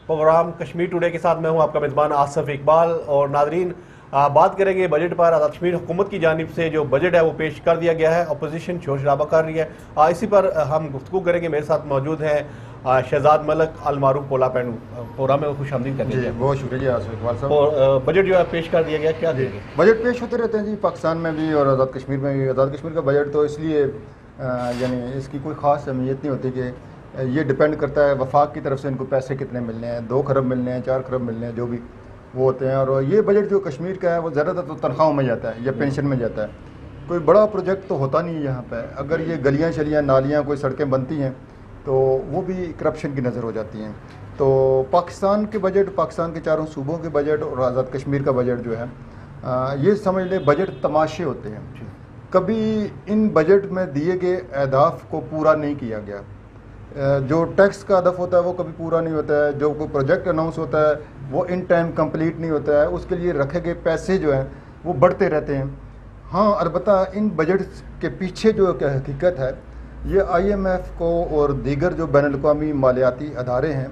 Programme Kashmir today के साथ मैं हूं आपका मेज़बान आसिफ इकबाल। और नाजरीन, बात करेंगे बजट पर। आज़ाद कश्मीर हुकूमत की जानिब से जो बजट है वो पेश कर दिया गया है। अपोजिशन शोर शराबा कर रही है, इसी पर हम गुफ्तगू करेंगे। मेरे साथ मौजूद हैं शहजाद मलक अलमारूफ पोला पैनू। प्रोग्राम में खुश आमदीद करते हैं। बहुत शुक्रिया आसिफ इकबाल साहब। और बजट जो है पेश कर दिया गया, क्या देंगे? बजट पेश होते रहते हैं जी, पाकिस्तान में भी और आज़ाद कश्मीर में भी। आज़ाद कश्मीर का बजट तो इसलिए यानी इसकी कोई ख़ास अहमियत नहीं होती कि ये डिपेंड करता है वफाक की तरफ से इनको पैसे कितने मिलने हैं, 2 खरब मिलने हैं, 4 खरब मिलने हैं, जो भी वो होते हैं। और ये बजट जो कश्मीर का है वो ज़्यादातर तो तनख्वाहों में जाता है या पेंशन में जाता है। कोई बड़ा प्रोजेक्ट तो होता नहीं है यहाँ पे। अगर ये गलियाँ शलियाँ नालियाँ कोई सड़कें बनती हैं तो वो भी करप्शन की नज़र हो जाती हैं। तो पाकिस्तान के बजट, पाकिस्तान के चारों सूबों के बजट और आज़ाद कश्मीर का बजट जो है ये समझ ले बजट तमाशे होते हैं। कभी इन बजट में दिए गए अहदाफ को पूरा नहीं किया गया। जो टैक्स का हदफ होता है वो कभी पूरा नहीं होता है। जो कोई प्रोजेक्ट अनाउंस होता है वो इन टाइम कंप्लीट नहीं होता है। उसके लिए रखे गए पैसे जो हैं वो बढ़ते रहते हैं। हाँ, अलबत्ता इन बजट के पीछे जो हकीकत है, ये IMF को और दीगर जो बैनुल-अक़वामी मालियाती अदारे हैं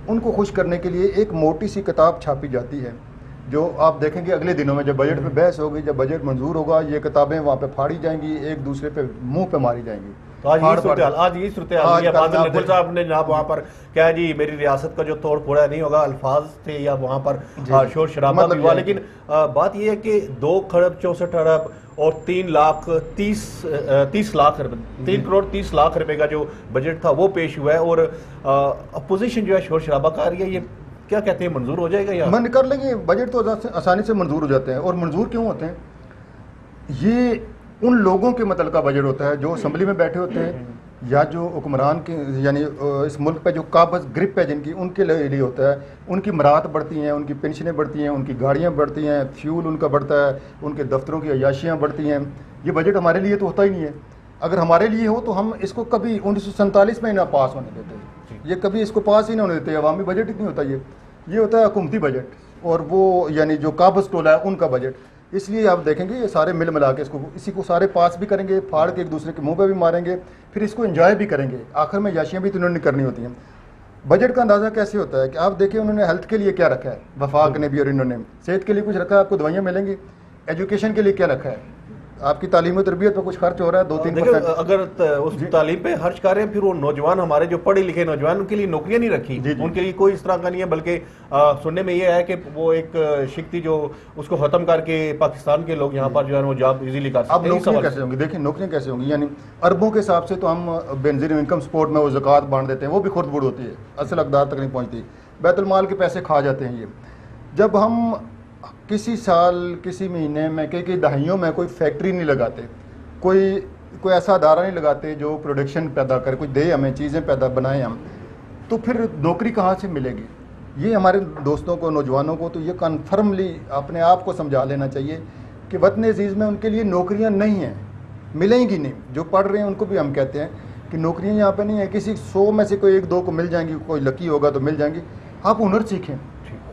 उनको खुश करने के लिए एक मोटी सी किताब छापी जाती है, जो आप देखेंगे अगले दिनों में जब बजट पे बहस होगी, जब बजट मंजूर होगा, ये किताबें वहाँ पे फाड़ी जाएंगी, एक दूसरे पे मुंह पे मारी जाएंगी। तो आज यही सूरत हाल है। बादल नदीर साहब ने जनाब वहाँ पर क्या जी, मेरी रियासत का जो तोड़ फोड़ा नहीं होगा, अल्फाज थे या वहाँ पर शोर शराबा भी हुआ। लेकिन बात यह है कि 2 खरब 64 अरब और 3 लाख 30 लाख रुपए, 3 करोड़ 30 लाख रुपए का जो बजट था वो पेश हुआ है। और अपोजिशन जो है शोर शराबा कर रही है। ये क्या कहते हैं, मंजूर हो जाएगा? या मन कर लेंगे, बजट तो आसानी से मंजूर हो जाते हैं। और मंजूर क्यों होते हैं? ये उन लोगों के मतलब का बजट होता है जो असम्बली में बैठे होते हैं या जो हुक्मरान के यानी इस मुल्क पे जो काबज ग्रिप है जिनकी, उनके लिए होता है। उनकी मराहत बढ़ती हैं, उनकी पेंशनें बढ़ती हैं, उनकी गाड़ियाँ बढ़ती हैं, फ्यूल उनका बढ़ता है, उनके दफ्तरों की अय्याशियाँ बढ़ती हैं। ये बजट हमारे लिए तो होता ही नहीं है। अगर हमारे लिए हो तो हम इसको कभी 1947 में ही ना पास होने देते। ये कभी इसको पास ही नहीं होने देते। अवामी बजट ही नहीं होता। ये होता है हुकूमती बजट, और वो यानी जो काबज टोला है उनका बजट। इसलिए आप देखेंगे ये सारे मिल मिला के इसी को सारे पास भी करेंगे, फाड़ के एक दूसरे के मुंह पे भी मारेंगे, फिर इसको एंजॉय भी करेंगे। आखिर में याशियाँ भी तो इन्होंने करनी होती हैं। बजट का अंदाज़ा कैसे होता है कि आप देखिए उन्होंने हेल्थ के लिए क्या रखा है, वफाक ने भी, और इन्होंने सेहत के लिए कुछ रखा है, आपको दवाइयाँ मिलेंगी। एजुकेशन के लिए क्या रखा है, आपकी तालीम और तरबियत पर कुछ खर्च हो रहा है 2-3%। अगर उस तालीम पे खर्च कर रहे हैं, फिर वो नौजवान हमारे जो पढ़े लिखे नौजवान, उनके लिए नौकरियां नहीं रखी। उनके लिए कोई इस तरह का नहीं है। बल्कि सुनने में ये है कि वो एक शिक्ति जो उसको खत्म करके पाकिस्तान के लोग यहाँ पर जो है वो जॉब इजीली कर सकते हैं। अब नौकरियाँ कैसे होंगी? देखिए नौकरियाँ कैसे होंगी, यानी अरबों के हिसाब से तो हम बेनजीर इनकम सपोर्ट में वो ज़कात बांट देते हैं, वो भी खुर्द बुर्द होती है, असल अकदार तक नहीं पहुँचती। बैतुल माल के पैसे खा जाते हैं ये। जब हम किसी साल, किसी महीने में, कई दहाइयों में कोई फैक्ट्री नहीं लगाते, कोई ऐसा अदारा नहीं लगाते जो प्रोडक्शन पैदा करे, कुछ दे हमें, चीज़ें पैदा बनाएं हम, तो फिर नौकरी कहाँ से मिलेगी? ये हमारे दोस्तों को, नौजवानों को तो ये कन्फर्मली अपने आप को समझा लेना चाहिए कि वतन अजीज़ में उनके लिए नौकरियाँ नहीं हैं, मिलेंगी नहीं। जो पढ़ रहे हैं उनको भी हम कहते हैं कि नौकरियाँ यहाँ पर नहीं है। किसी 100 में से कोई 1-2 को मिल जाएंगी, कोई लकी होगा तो मिल जाएंगी। आप हुनर सीखें,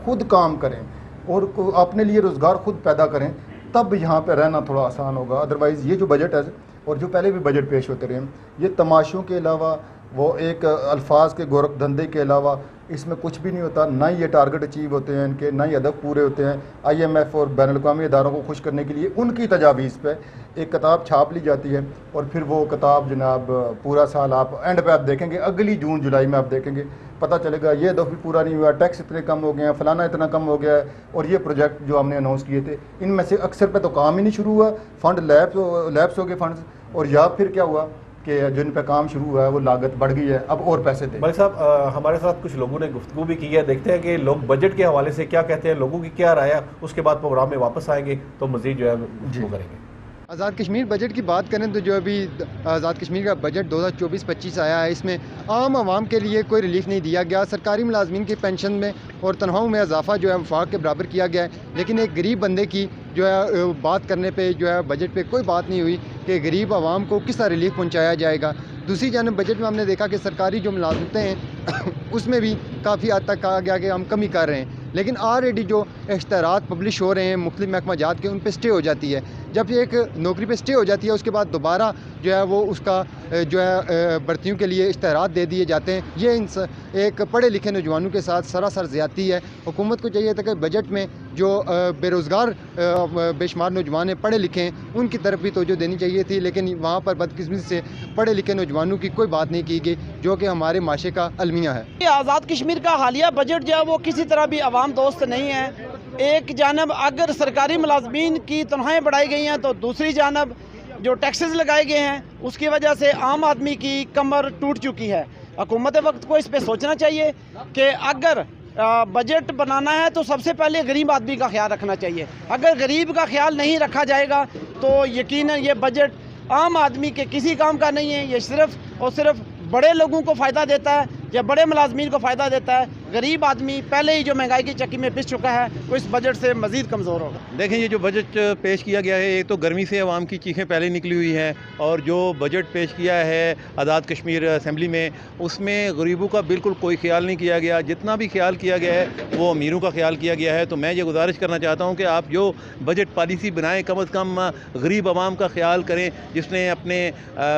खुद काम करें और अपने लिए रोज़गार खुद पैदा करें, तब यहाँ पे रहना थोड़ा आसान होगा। अदरवाइज़ ये जो बजट है और जो पहले भी बजट पेश होते रहे, ये तमाशों के अलावा, वो एक अल्फाज के गोरख धंधे के अलावा इसमें कुछ भी नहीं होता। ना ये टारगेट अचीव होते हैं इनके, ना ही हदफ पूरे होते हैं। IMF और बैनुल-अक़वामी इदारों को खुश करने के लिए उनकी तजावीज़ पे एक किताब छाप ली जाती है, और फिर वो किताब जनाब पूरा साल आप एंड पे आप देखेंगे, अगली जून जुलाई में आप देखेंगे, पता चलेगा ये हदफ भी पूरा नहीं हुआ, टैक्स इतने कम हो गए हैं, फलाना इतना कम हो गया है, और ये प्रोजेक्ट जो हमने अनाउंस किए थे इनमें से अक्सर पे तो काम ही नहीं शुरू हुआ, फंड लैप्स हो गए फंड्स, और या फिर क्या हुआ कि जिन पे काम शुरू हुआ है वो लागत बढ़ गई है, अब और पैसे दें। भाई साहब, हमारे साथ कुछ लोगों ने गुफ्तगू भी की है। देखते हैं कि लोग बजट के हवाले से क्या कहते हैं, लोगों की क्या राय है। उसके बाद प्रोग्राम में वापस आएंगे तो मज़ीद जो है वो करेंगे। आज़ाद कश्मीर बजट की बात करें तो जो अभी आज़ाद कश्मीर का बजट 2024-25 आया है, इसमें आम आवाम के लिए कोई रिलीफ नहीं दिया गया। सरकारी मुलाजमीन की पेंशन में और तनख्वाहों में इजाफा जो है वफाक के बराबर किया गया है, लेकिन एक गरीब बंदे की जो है बात करने पे जो है बजट पे कोई बात नहीं हुई कि गरीब आवाम को किस तरह रिलीफ पहुँचाया जाएगा। दूसरी जानब बजट में हमने देखा कि सरकारी जो मुलाजमतें हैं उसमें भी काफ़ी हद तक कहा गया कि हम कमी कर रहे हैं, لیکن آلریڈی جو اشتہارات پبلش ہو رہے ہیں مختلف محکمہ جات کے، ان پہ اسٹے ہو جاتی ہے. جب ایک نوکری پہ اسٹے ہو جاتی ہے اس کے بعد دوبارہ جو ہے وہ اس کا جو ہے بھرتیوں کے لیے اشتہارات دے دیے جاتے ہیں. یہ ایک پڑھے لکھے نوجوانوں کے ساتھ سراسر زیادتی ہے. حکومت کو چاہیے تھا کہ بجٹ میں جو بے روزگار بے شمار نوجوان ہیں پڑھے لکھے ہیں ان کی طرف بھی توجہ دینی چاہیے تھی، لیکن وہاں پر بدقسمتی سے پڑھے لکھے نوجوانوں کی کوئی بات نہیں کی گئی، جو کہ ہمارے معاشرے کا المیہ ہے. آزاد کشمیر کا حالیہ بجٹ جو ہے وہ کسی طرح بھی عوام دوست نہیں ہے. ایک جانب اگر سرکاری ملازمین کی تنخواہیں بڑھائی گئی ہیں تو دوسری جانب جو ٹیکسز لگائے گئے ہیں اس کی وجہ سے عام آدمی کی کمر ٹوٹ چکی ہے. حکومت وقت کو اس پہ سوچنا چاہیے کہ اگر بجٹ بنانا ہے تو سب سے پہلے غریب آدمی کا خیال رکھنا چاہیے. اگر غریب کا خیال نہیں رکھا جائے گا تو یقیناً یہ بجٹ عام آدمی کے کسی کام کا نہیں ہے. یہ صرف اور صرف بڑے لوگوں کو فائدہ دیتا ہے یا بڑے ملازمین کو فائدہ دیتا ہے. غریب آدمی پہلے ہی جو مہنگائی کی چکی میں پس چکا ہے وہ اس بجٹ سے مزید کمزور ہوگا. دیکھیں یہ جو بجٹ پیش کیا گیا ہے ایک تو گرمی سے عوام کی چیخیں پہلے نکلی ہوئی ہیں، اور جو بجٹ پیش کیا ہے آزاد کشمیر اسمبلی میں اس میں غریبوں کا بالکل کوئی خیال نہیں کیا گیا. جتنا بھی خیال کیا گیا ہے وہ امیروں کا خیال کیا گیا ہے. تو میں یہ گزارش کرنا چاہتا ہوں کہ آپ جو بجٹ پالیسی بنائیں کم از کم غریب عوام کا خیال کریں جس نے اپنے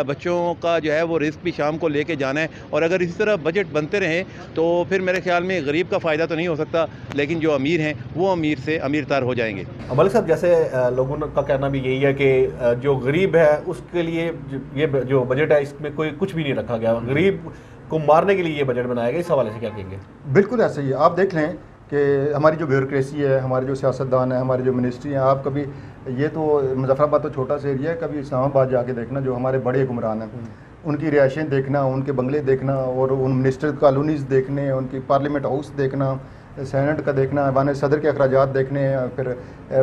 بچوں کا جو ہے وہ رزق بھی شام کو لے کے جانا ہے. اور اگر اسی طرح بجٹ بنتے رہیں تو پھر میرے خیال میں غریب کا فائدہ تو نہیں ہو سکتا، لیکن جو امیر ہیں وہ امیر سے امیر تر ہو جائیں گے. ملک صاحب جیسے لوگوں کا کہنا بھی یہی ہے کہ جو غریب ہے اس کے لیے یہ جو بجٹ ہے اس میں کوئی کچھ بھی نہیں رکھا گیا، غریب کو مارنے کے لیے یہ بجٹ بنایا گیا. اس حوالے سے کیا کہیں گے؟ بالکل ایسا ہی ہے. آپ دیکھ لیں کہ ہماری جو بیوروکریسی ہے، ہمارے جو سیاستدان ہیں، ہماری جو منسٹری ہیں، آپ کبھی یہ تو مظفر آباد تو چھوٹا سا ایریا ہے، کبھی اسلام آباد جا کے دیکھنا جو ہمارے بڑے حکمران ہیں ان کی رہائشیں دیکھنا، ان کے بنگلے دیکھنا، اور ان منسٹر کالونیز دیکھنے، ان کی پارلیمنٹ ہاؤس دیکھنا، سینٹ کا دیکھنا، ایوان صدر کے اخراجات دیکھنے، پھر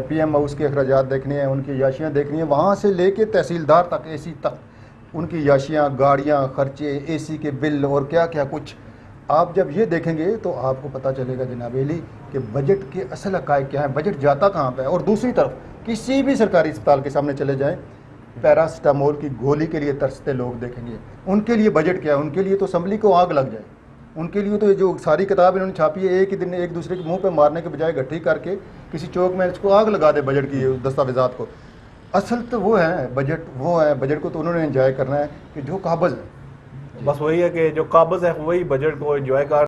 پی ایم ہاؤس کے اخراجات دیکھنے ہیں، ان کی عیاشیاں دیکھنی ہیں، وہاں سے لے کے تحصیلدار تک، اے سی تک، ان کی عیاشیاں، گاڑیاں، خرچے، اے سی کے بل اور کیا کیا کچھ. آپ جب یہ دیکھیں گے تو آپ کو پتہ چلے گا جناب علی کہ بجٹ کے اصل حقائق کیا ہیں، بجٹ جاتا کہاں پہ ہے. اور دوسری طرف کسی بھی سرکاری اسپتال کے سامنے چلے جائیں پیراسٹامول کی گولی کے لیے ترستے لوگ دیکھیں گے. ان کے لیے بجٹ کیا ہے؟ ان کے لیے تو اسمبلی کو آگ لگ جائے. ان کے لیے تو جو ساری کتاب انہوں نے چھاپی ہے ایک ہی دن ایک دوسرے کے منہ پہ مارنے کے بجائے گٹھی کر کے کسی چوک میں اس کو آگ لگا دے بجٹ کی دستاویزات کو. اصل تو وہ ہے بجٹ، وہ ہے بجٹ کو تو انہوں نے انجوائے کرنا ہے کہ جو قابض ہے. بس وہی ہے کہ جو قابض ہے وہی بجٹ کو انجوائے کر